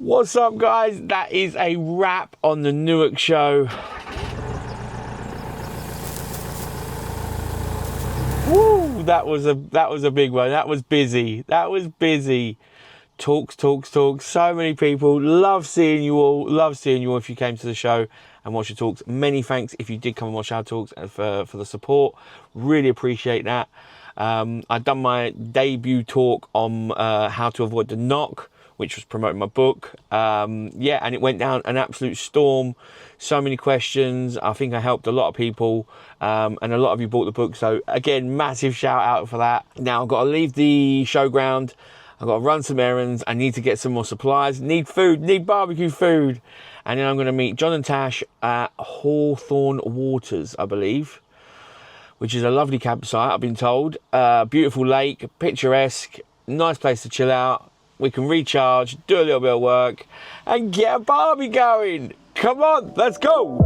What's up, guys? That is a wrap on the Newark show. Woo! That was a big one. That was busy. Talks. So many people. Love seeing you all. Love seeing you all if you came to the show and watched the talks. Many thanks if you did come and watch our talks and for the support. Really appreciate that. I've done my debut talk on how to avoid the knock, which was promoting my book. Yeah, and it went down an absolute storm. So many questions. I think I helped a lot of people, and a lot of you bought the book. So again, massive shout out for that. Now I've got to leave the showground. I've got to run some errands. I need to get some more supplies. Need food, need barbecue food. And then I'm going to meet John and Tash at Hawton Waters, I believe, which is a lovely campsite, I've been told. Beautiful lake, picturesque, nice place to chill out. We can recharge, do a little bit of work, and get a barbie going. Come on, let's go.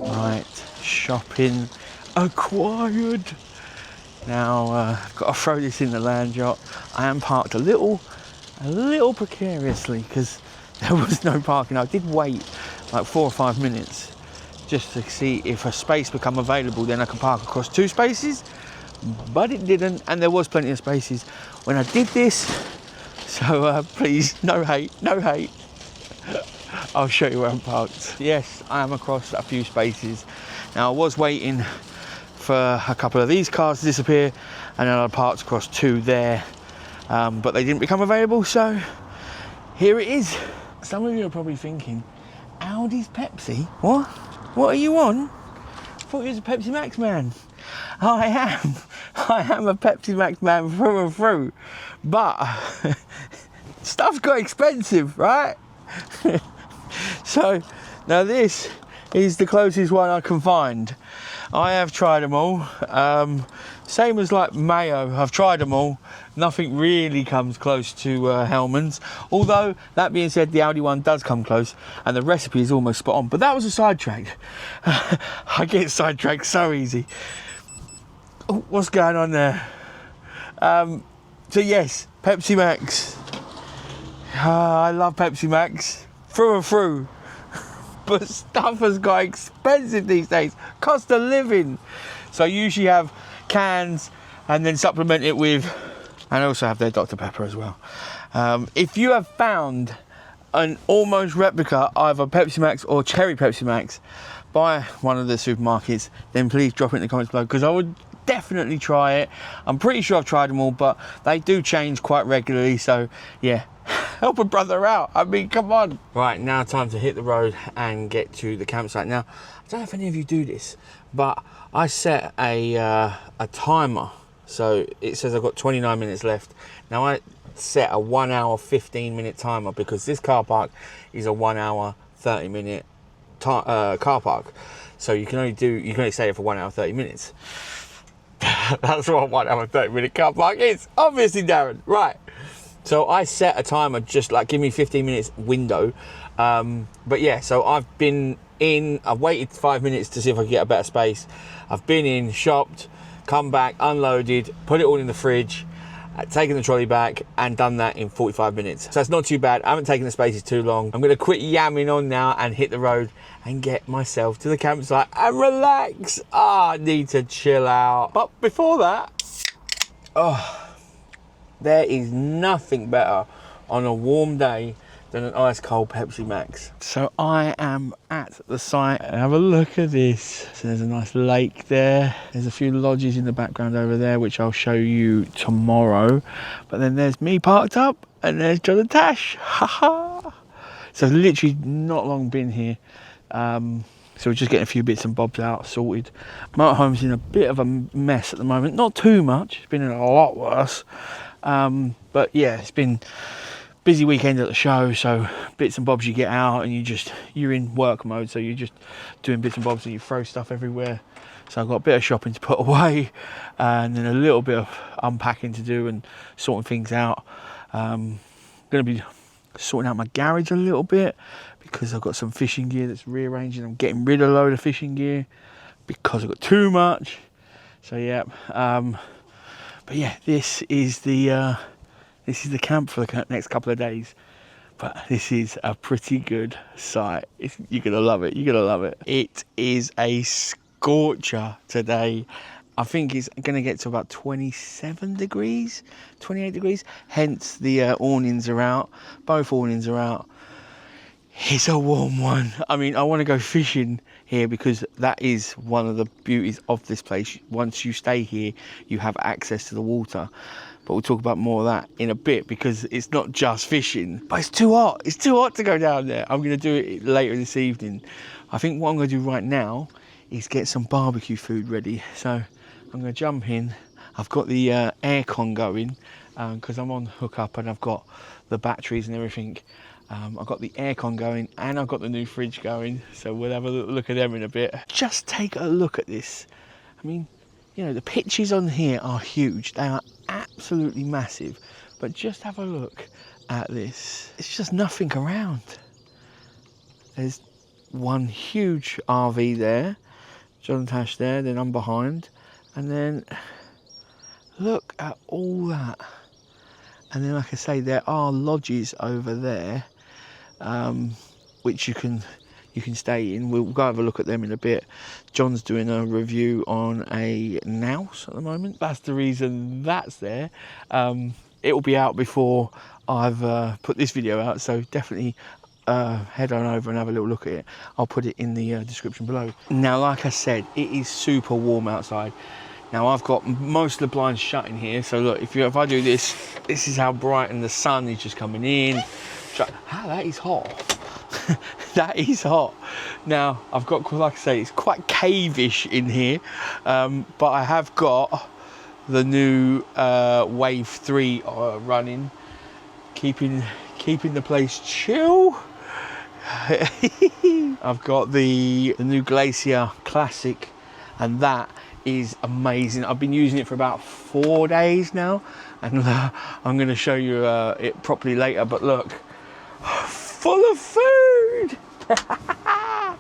Right, shopping acquired. Now I've got to throw this in the land yacht. I am parked a little precariously because there was no parking. I did wait like 4 or 5 minutes just to see if a space become available, then I can park across 2 spaces, but it didn't, and there was plenty of spaces when I did this. So please, no hate. I'll show you where I'm parked. Yes, I am across a few spaces. Now I was waiting for a couple of these cars to disappear, and then I parked across 2 there, but they didn't become available, so here it is. Some of you are probably thinking, Audi's Pepsi? What are you on? I thought you was a Pepsi Max man. I am a Pepsi Max man through and through, but stuff's got expensive, right? So now this is the closest one I can find. I have tried them all. Same as like mayo, I've tried them all. Nothing really comes close to Hellman's. Although, that being said, the Audi one does come close and the recipe is almost spot on. But that was a sidetrack. I get sidetracked so easy. Oh, what's going on there? So yes, Pepsi Max. I love Pepsi Max through and through. But stuff has got expensive these days. Cost of living. So I usually have cans and then supplement it with, and I also have their Dr. Pepper as well. If you have found an almost replica, either Pepsi Max or Cherry Pepsi Max, by one of the supermarkets, then please drop it in the comments below, because I would definitely try it. I'm pretty sure I've tried them all, but they do change quite regularly. So yeah, help a brother out. I mean, come on. Right, now time to hit the road and get to the campsite. Now, I don't know if any of you do this, but I set a timer. So it says I've got 29 minutes left. Now I set a 1 hour 15-minute timer because this car park is a 1 hour 30-minute car park. So you can only stay here for 1 hour 30 minutes. That's what 1 hour 30-minute car park is, obviously, Darren. Right. So I set a timer, just like give me 15 minutes window. But yeah, so I've waited 5 minutes to see if I could get a better space. I've been in, shopped, come back, unloaded, put it all in the fridge, taken the trolley back, and done that in 45 minutes. So it's not too bad. I haven't taken the spaces too long. I'm gonna quit yamming on now and hit the road and get myself to the campsite and relax. I need to chill out. But before that, there is nothing better on a warm day than an ice cold Pepsi Max. So I am at the site. Have a look at this. So there's a nice lake there. There's a few lodges in the background over there, which I'll show you tomorrow. But then there's me parked up, and there's John and Tash. Haha. So literally not long been here. So we're just getting a few bits and bobs out, sorted. Motorhome's in a bit of a mess at the moment. Not too much. It's been in a lot worse. But yeah, it's been busy weekend at the show, so bits and bobs you get out, and you're in work mode, so you're just doing bits and bobs and you throw stuff everywhere. So I've got a bit of shopping to put away, and then a little bit of unpacking to do and sorting things out. Going to be sorting out my garage a little bit because I've got some fishing gear that's rearranging. I'm getting rid of a load of fishing gear because I've got too much. So yeah, but yeah, this is the camp for the next couple of days. But this is a pretty good site. You're gonna love it. You're gonna love it. It is a scorcher today. I think it's gonna get to about 27 degrees, 28 degrees. Hence the awnings are out. Both awnings are out. It's a warm one. I mean, I want to go fishing here because that is one of the beauties of this place. Once you stay here, you have access to the water. But we'll talk about more of that in a bit because it's not just fishing. But it's too hot. It's too hot to go down there. I'm going to do it later this evening. I think what I'm going to do right now is get some barbecue food ready. So I'm going to jump in. I've got the aircon going because I'm on hookup and I've got the batteries and everything. I've got the aircon going and I've got the new fridge going, so we'll have a look at them in a bit. Just take a look at this. I mean, you know, the pitches on here are huge. They are absolutely massive, but just have a look at this. It's just nothing around. There's one huge RV there, John Tash there, then I'm behind, and then look at all that. And then, like I say, there are lodges over there, which you can stay in. We'll go have a look at them in a bit. John's doing a review on a Nouse at the moment. That's the reason that's there. It will be out before I've put this video out, so definitely head on over and have a little look at it. I'll put it in the description below. Now, like I said, it is super warm outside. Now I've got most of the blinds shut in here, so look, if I do this, this is how bright, and the sun is just coming in. That is hot. That is hot. Now I've got, like I say, it's quite cave-ish in here, but I have got the new Wave 3 running, keeping the place chill. I've got the new Glacia Classic, and that is amazing. I've been using it for about 4 days now, and I'm going to show you it properly later. But look, full of food.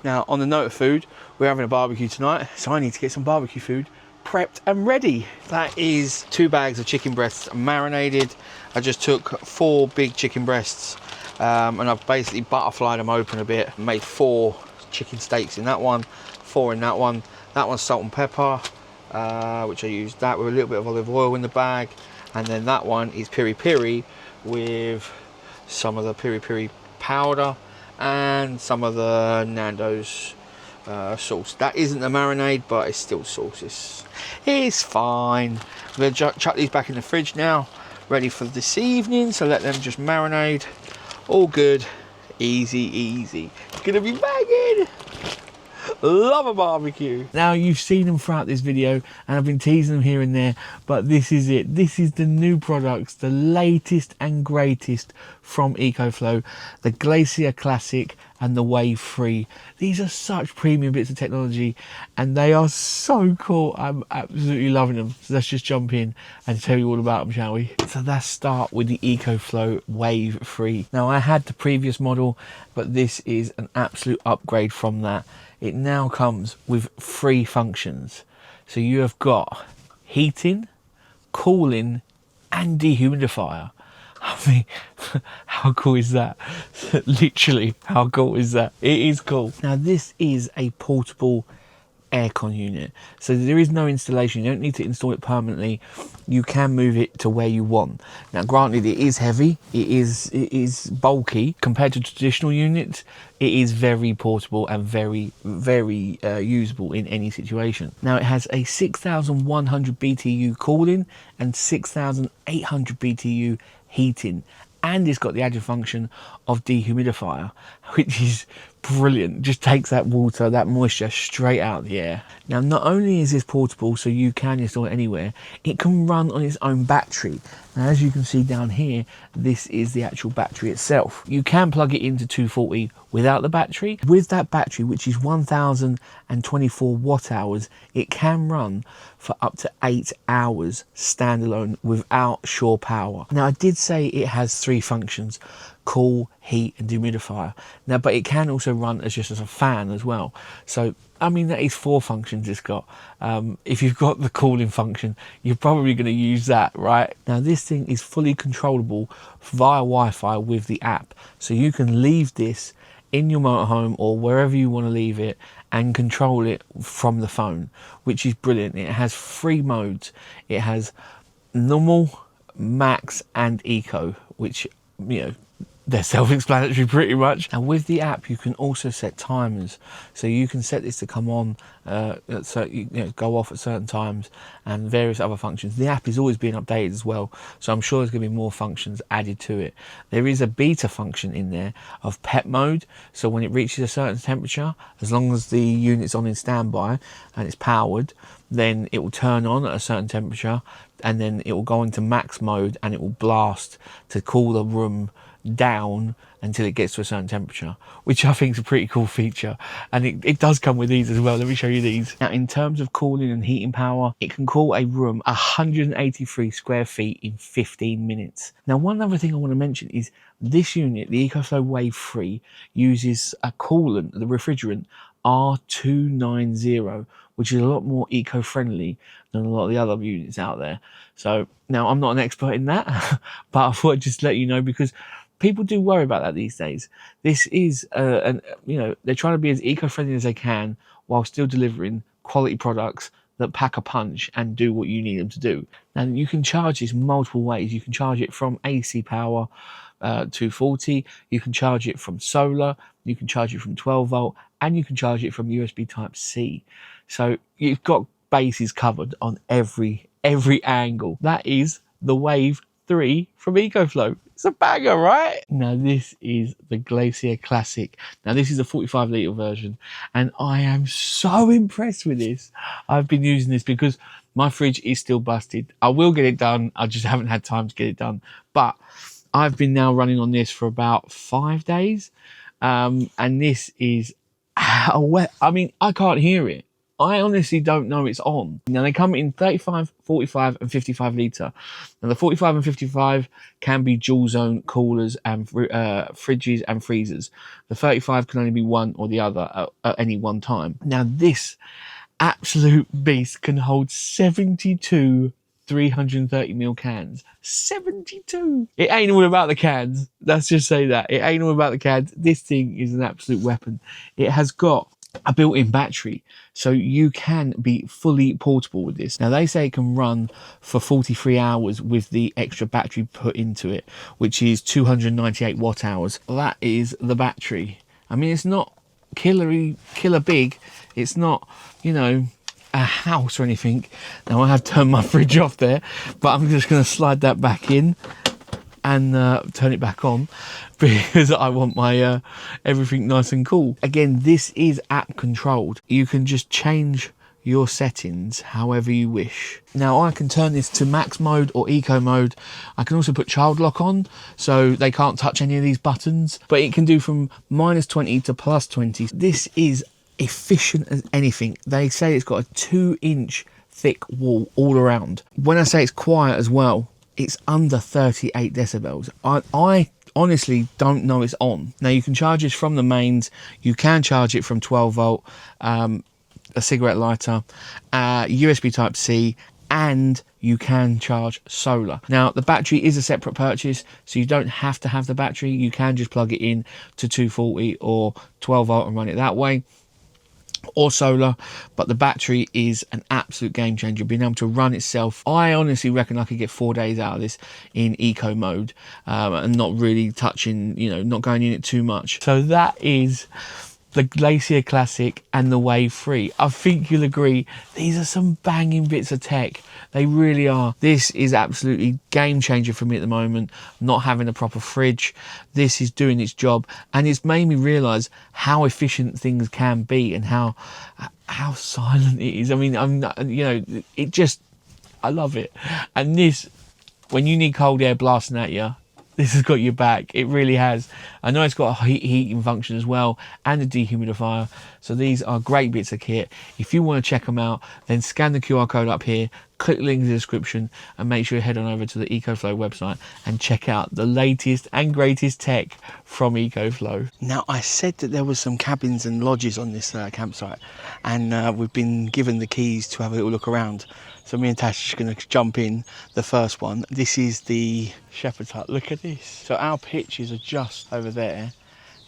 Now, on the note of food, we're having a barbecue tonight, so I need to get some barbecue food prepped and ready. That is 2 bags of chicken breasts marinated. I just took 4 big chicken breasts, and I've basically butterflied them open a bit, made 4 chicken steaks in that one, 4 in that one. That one's salt and pepper, which I used that with a little bit of olive oil in the bag. And then that one is piri piri with some of the piri piri powder and some of the Nando's sauce. That isn't the marinade, but it's still sauces. It's fine. I'm going to chuck these back in the fridge now, ready for this evening. So let them just marinate. All good. Easy, easy. It's going to be banging. Love a barbecue. Now, you've seen them throughout this video and I've been teasing them here and there, but this is it. This is the new products, the latest and greatest from EcoFlow, the Glacia Classic and the Wave 3. These are such premium bits of technology and they are so cool. I'm absolutely loving them. So let's just jump in and tell you all about them, shall we? So let's start with the EcoFlow Wave 3. Now, I had the previous model, but this is an absolute upgrade from that. It now comes with 3 functions. So you have got heating, cooling and dehumidifier. I mean, how cool is that? Literally, how cool is that? It is cool. Now, this is a portable aircon unit, so there is no installation. You don't need to install it permanently. You can move it to where you want. Now, granted, it is heavy, it is bulky compared to traditional units. It is very portable and very usable in any situation. Now, it has a 6,100 BTU cooling and 6,800 BTU heating, and it's got the added function of dehumidifier, which is brilliant. Just takes that water, that moisture straight out of the air. Now, not only is this portable, so you can install it anywhere, it can run on its own battery. Now, as you can see down here, this is the actual battery itself. You can plug it into 240 without the battery. With that battery, which is 1024 watt hours, it can run for up to 8 hours standalone without shore power. Now, I did say it has 3 functions: cool, heat and dehumidifier. Now, but it can also run as just as a fan as well. So I mean, that is 4 functions it's got. If you've got the cooling function, you're probably going to use that, right? Now, this thing is fully controllable via Wi-Fi with the app. So you can leave this in your motorhome or wherever you want to leave it and control it from the phone, which is brilliant. It has 3 modes. It has normal, max and eco, which, you know, they're self-explanatory pretty much. And with the app, you can also set timers. So you can set this to come on, go off at certain times, and various other functions. The app is always being updated as well, so I'm sure there's going to be more functions added to it. There is a beta function in there of pet mode. So when it reaches a certain temperature, as long as the unit's on in standby and it's powered, then it will turn on at a certain temperature, and then it will go into max mode and it will blast to cool the room down until it gets to a certain temperature, which I think is a pretty cool feature. And it does come with these as well. Let me show you these. Now, in terms of cooling and heating power, it can cool a room 183 square feet in 15 minutes. Now, one other thing I want to mention is this unit, the EcoFlow Wave 3, uses a coolant, the refrigerant R290, which is a lot more eco-friendly than a lot of the other units out there. So now, I'm not an expert in that, but I thought I'd just let you know, because people do worry about that these days. This is, they're trying to be as eco-friendly as they can while still delivering quality products that pack a punch and do what you need them to do. Now, you can charge this multiple ways. You can charge it from AC power, 240. You can charge it from solar. You can charge it from 12 volt, and you can charge it from USB Type C. So you've got bases covered on every angle. That is the Wave 3 from EcoFlow. It's a banger, right? Now, this is the Glacia Classic. Now, this is a 45 litre version, and I am so impressed with this. I've been using this because my fridge is still busted. I will get it done. I just haven't had time to get it done. But I've been now running on this for about 5 days, and this is I mean, I can't hear it. I honestly don't know it's on. Now, they come in 35, 45 and 55 litre. Now, the 45 and 55 can be dual zone coolers and fridges and freezers. The 35 can only be one or the other at any one time. Now, this absolute beast can hold 72 330ml cans. 72! It ain't all about the cans. Let's just say that. It ain't all about the cans. This thing is an absolute weapon. It has got a built-in battery, so you can be fully portable with this. Now, they say it can run for 43 hours with the extra battery put into it, which is 298 watt hours. That is the battery. I mean, it's not killer big. It's not, a house or anything. Now, I have turned my fridge off there, but I'm just going to slide that back in and turn it back on, because I want my everything nice and cool. Again, this is app controlled. You can just change your settings however you wish. Now, I can turn this to max mode or eco mode. I can also put child lock on, so they can't touch any of these buttons, but it can do from -20 to +20. This is efficient as anything. They say it's got a 2-inch thick wall all around. When I say it's quiet as well, it's under 38 decibels. I honestly don't know it's on. Now, you can charge this from the mains. You can charge it from 12 volt, a cigarette lighter, USB Type C, and you can charge solar. Now, the battery is a separate purchase, so you don't have to have the battery. You can just plug it in to 240 or 12 volt and run it that way, or solar. But the battery is an absolute game changer, being able to run itself. I honestly reckon I could get 4 days out of this in eco mode, and not really touching, not going in it too much. So that is the Glacia Classic and the Wave 3. I think you'll agree, these are some banging bits of tech. They really are. This is absolutely game changer for me at the moment, not having a proper fridge. This is doing its job, and it's made me realise how efficient things can be and how silent it is. I mean, it just, I love it. And this, when you need cold air blasting at you, this has got your back. It really has. I know it's got a heating function as well and a dehumidifier. So these are great bits of kit. If you want to check them out, then scan the QR code up here, click the link in the description, and make sure you head on over to the EcoFlow website and check out the latest and greatest tech from EcoFlow. Now, I said that there was some cabins and lodges on this campsite, and we've been given the keys to have a little look around. So me and Tash are going to jump in the first one. This is the Shepherd's Hut. Look at this. So our pitches are just over there,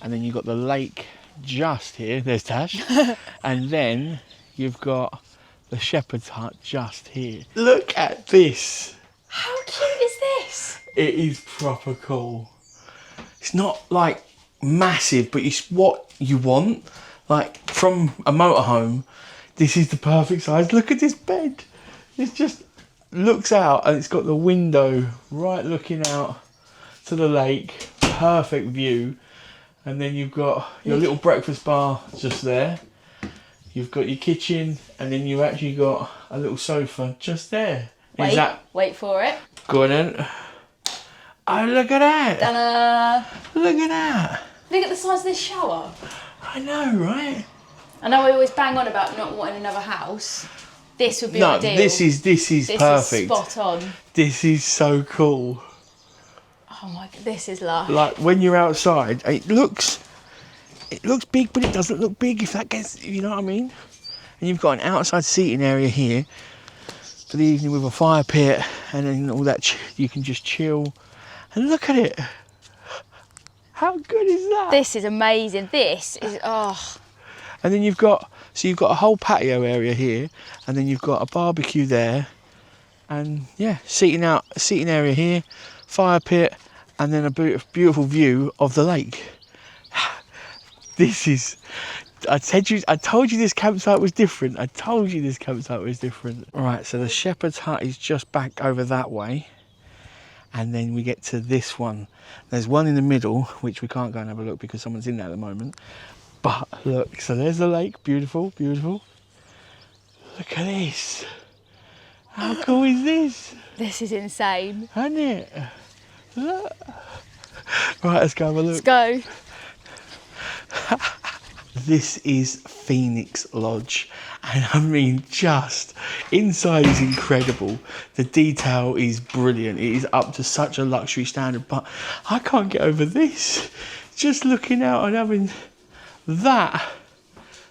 and then you've got the lake just here. There's Tash. And then you've got the Shepherd's Hut just here. Look at this. How cute is this? It is proper cool. It's not like massive, but it's what you want. Like from a motorhome, this is the perfect size. Look at this bed. It just looks out, and it's got the window right looking out to the lake. Perfect view. And then you've got your little breakfast bar just there. You've got your kitchen, and then you've actually got a little sofa just there. Wait for it. Go on then. Oh, look at that. Ta-da. Look at that. Look at the size of this shower. I know, right? I know we always bang on about not wanting another house. This would be ideal. This is perfect. Is spot on. This is so cool. Oh my god, this is lush. Like when you're outside, it looks big, but it doesn't look big, if that gets, you know what I mean? And you've got an outside seating area here for the evening with a fire pit, and then all that, you can just chill. And look at it. How good is that? This is amazing. This is, oh. And then you've got a whole patio area here, and then you've got a barbecue there, and yeah, seating area here, fire pit, and then a beautiful view of the lake. This is, I told you this campsite was different. I told you this campsite was different. Right, so the Shepherd's Hut is just back over that way, and then we get to this one. There's one in the middle, which we can't go and have a look because someone's in there at the moment. But look, so there's the lake, beautiful, beautiful. Look at this. How cool is this? This is insane. Isn't it? Look. Right, let's go have a look. Let's go. This is Phoenix Lodge, and I mean, just inside is incredible. The detail is brilliant. It is up to such a luxury standard, but I can't get over this. Just looking out and having that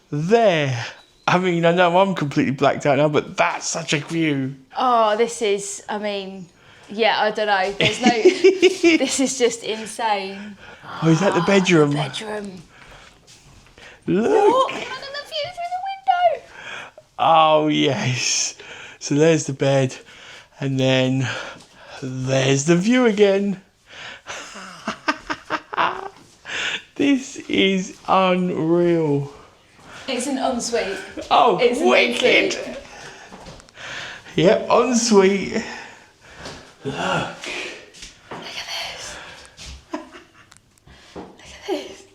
there. I mean, I know I'm completely blacked out now, but that's such a view. Oh, this is, I mean, yeah, I don't know. There's no, this is just insane. Oh, is that the bedroom? The bedroom. Look. Look at the view through the window. Oh, yes. So there's the bed, and then there's the view again. This is unreal. It's an ensuite. Oh, it's wicked. Yep, ensuite. Look. Look at this. Look at this.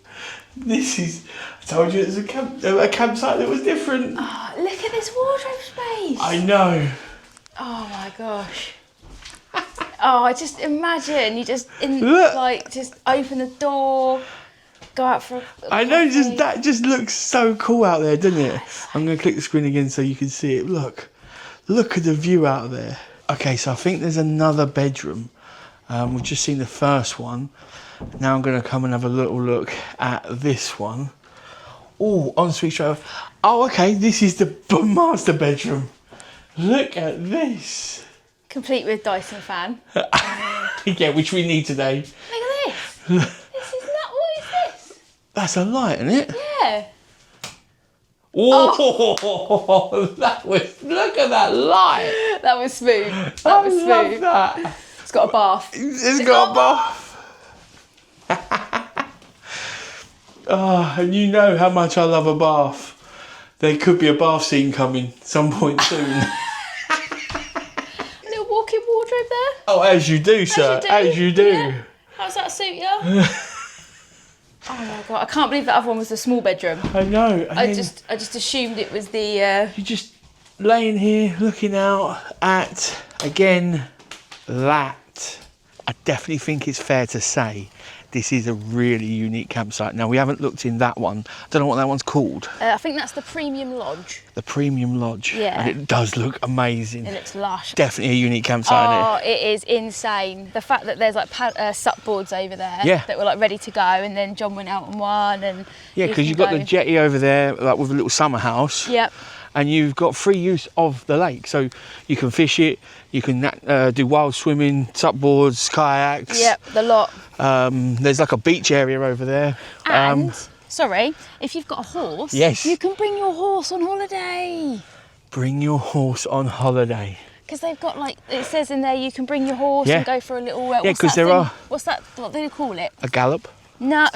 This is, I told you it was a campsite that was different. Oh, look at this wardrobe space. I know. Oh my gosh. Oh, I just imagine you just just open the door, go out for a I know, coffee. that just looks so cool out there, doesn't it? I'm going to click the screen again so you can see it. Look at the view out there. Okay, so I think there's another bedroom. We've just seen the first one. Now I'm going to come and have a little look at this one. Oh, ensuite straight off. Oh, okay, this is the master bedroom. Look at this. Complete with Dyson fan. Yeah, which we need today. Look at this. This is not, what is this? That's a light, isn't it? Yeah. Oh, look at that light. That was smooth. That I was love smooth. that. It's got a bath. It's got a bath. Oh, and you know how much I love a bath. There could be a bath scene coming some point soon. Little walk-in wardrobe there. Oh, as you do, sir. As you do. Yeah. How's that suit you? Oh my god, I can't believe that other one was the small bedroom. I know. I just assumed it was the... You're just laying here looking out at, again, that. I definitely think it's fair to say this is a really unique campsite. Now, we haven't looked in that one. I don't know what that one's called. I think that's the Premium Lodge. The Premium Lodge. Yeah. And it does look amazing. It looks lush. Definitely a unique campsite, isn't it? It is insane. The fact that there's like SUP boards over there Yeah. that were like ready to go, and then John went out on one, and Yeah, because you've got the jetty over there, like with a little summer house. Yep. And you've got free use of the lake, so you can fish it, you can do wild swimming, SUP boards, kayaks. Yep, the lot. There's like a beach area over there. And sorry, if you've got a horse, yes, you can bring your horse on holiday. Bring your horse on holiday. Because they've got like, it says in there you can bring your horse and go for a little. Yeah, because there are. What's that? What do they call it? A gallop. No,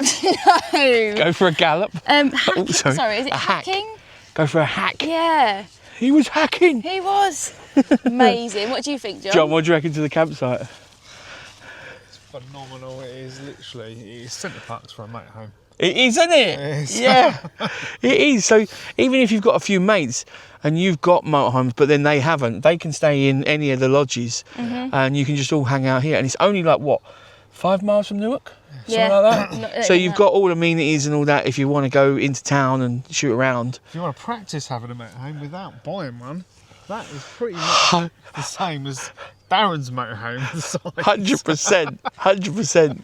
no. Go for a gallop. Sorry, is it hacking? Go for a hack. Yeah. He was hacking. He was. Amazing. What do you think, John? John, what do you reckon to the campsite? It's phenomenal. It is literally, it is centre parks for a motorhome. It is, isn't it? It is. Yeah, it is. So even if you've got a few mates and you've got motorhomes, but then they haven't, they can stay in any of the lodges and you can just all hang out here. And it's only like, what, 5 miles from Newark? Yeah. Something like that. So you've got all amenities and all that if you want to go into town and shoot around. If you want to practice having a motorhome without buying one, that is pretty much the same as Darren's motorhome. 100%, 100%.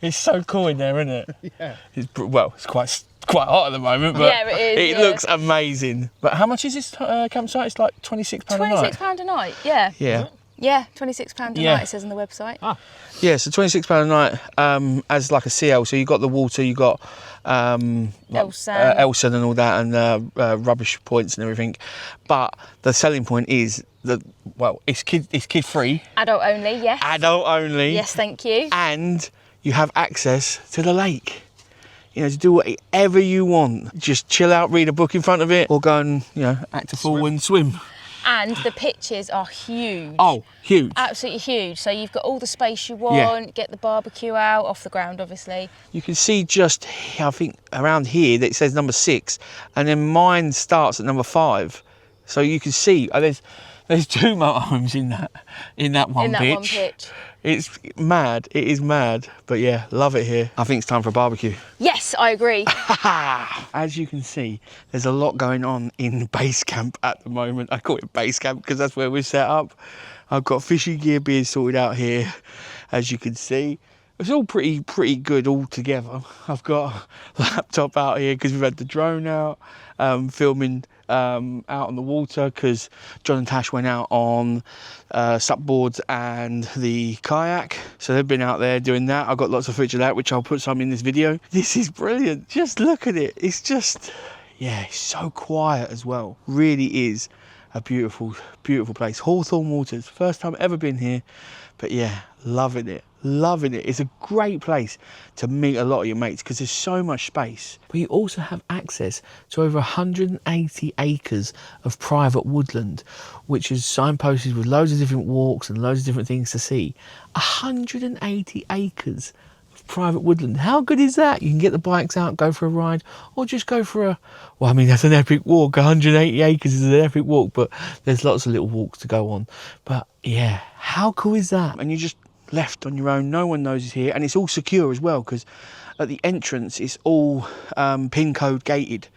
It's so cool in there, isn't it? Yeah. It's quite hot at the moment, but yeah, it is, it looks amazing. But how much is this campsite? It's like £26 a night. £26 a night, yeah. Yeah. Yeah, £26 a night, it says on the website. Yeah, so £26 a night as like a CL. So you've got the water, you've got Elson and all that, and rubbish points and everything. But the selling point is that, well, it's kid free. Adult only, yes. Adult only. Yes, thank you. And you have access to the lake. You know, to do whatever you want. Just chill out, read a book in front of it, or go and, act a fool and swim. And the pitches are huge. Oh, huge. Absolutely huge. So you've got all the space you want, get the barbecue out, off the ground, obviously. You can see just, I think, around here that it says number 6, and then mine starts at number 5. So you can see, there's 2 motorhomes in that one pitch. It's mad. It is mad. But yeah, love it here. I think it's time for a barbecue. Yes, I agree. As you can see, there's a lot going on in base camp at the moment. I call it base camp because that's where we're set up. I've got fishing gear being sorted out here, as you can see. It's all pretty good all together. I've got a laptop out here because we've had the drone out, filming out on the water because John and Tash went out on SUP boards and the kayak. So they've been out there doing that. I've got lots of footage of that, which I'll put some in this video. This is brilliant. Just look at it. It's just, it's so quiet as well. Really is a beautiful, beautiful place. Hawton Waters, first time ever been here. But yeah, loving it. Loving it. It's a great place to meet a lot of your mates because there's so much space. But you also have access to over 180 acres of private woodland, which is signposted with loads of different walks and loads of different things to see. 180 acres of private woodland. How good is that? You can get the bikes out, go for a ride, or just go for that's an epic walk. 180 acres is an epic walk, but there's lots of little walks to go on. But yeah, how cool is that? And you just left on your own, no one knows it's here, and it's all secure as well because at the entrance it's all pin code gated.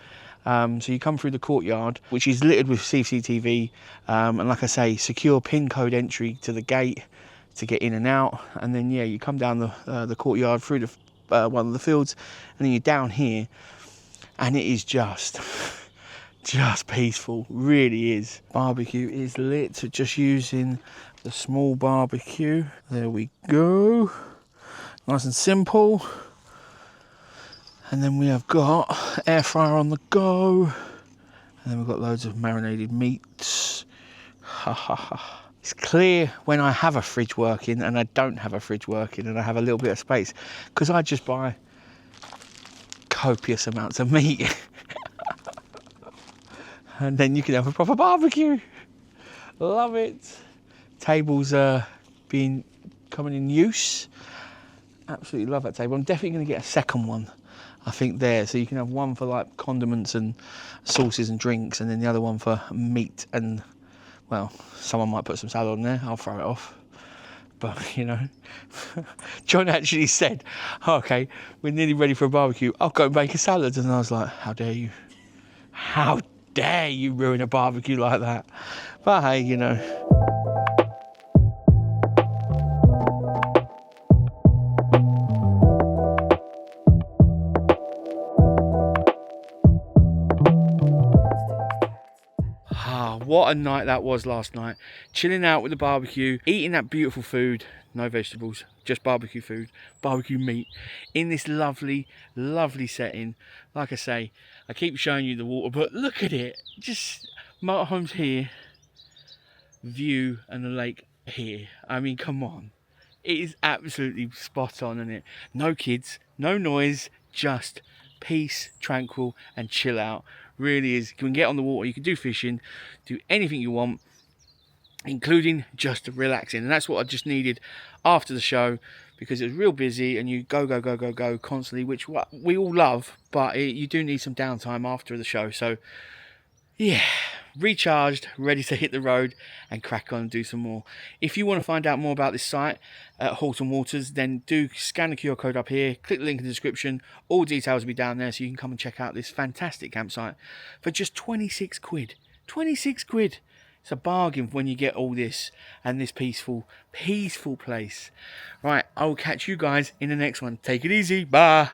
So you come through the courtyard, which is littered with CCTV, and like I say, secure pin code entry to the gate to get in and out. And then you come down the courtyard through one of the fields, and then you're down here, and it is just peaceful. Really is. Barbecue is lit. Just using the small barbecue. There we go. Nice and simple. And then we have got air fryer on the go. And then we've got loads of marinated meats. It's clear when I have a fridge working and I don't have a fridge working and I have a little bit of space, because I just buy copious amounts of meat. And then you can have a proper barbecue. Love it. Tables are coming in use. Absolutely love that table. I'm definitely going to get a second one, I think, there. So you can have one for like condiments and sauces and drinks, and then the other one for meat and, well, someone might put some salad on there. I'll throw it off. But, you know, John actually said, okay, we're nearly ready for a barbecue. I'll go make a salad. And I was like, how dare you? How dare you ruin a barbecue like that? But hey, you know. What a night that was last night. Chilling out with the barbecue, eating that beautiful food, no vegetables, just barbecue food, barbecue meat, in this lovely, lovely setting. Like I say, I keep showing you the water, but look at it. Just motorhomes here, view and the lake here. I mean, come on. It is absolutely spot on, isn't it? No kids, no noise, just peace, tranquil and chill out. Really is. You can get on the water, you can do fishing, do anything you want, including just relaxing. And that's what I just needed after the show, because it was real busy and you go constantly, which we all love, but you do need some downtime after the show. So yeah, recharged, ready to hit the road and crack on and do some more. If you want to find out more about this site at Hawton Waters, then do scan the QR code up here, click the link in the description. All details will be down there, so you can come and check out this fantastic campsite for just 26 quid. 26 quid. It's a bargain when you get all this and this peaceful place. Right, I will catch you guys in the next one. Take it easy. Bye.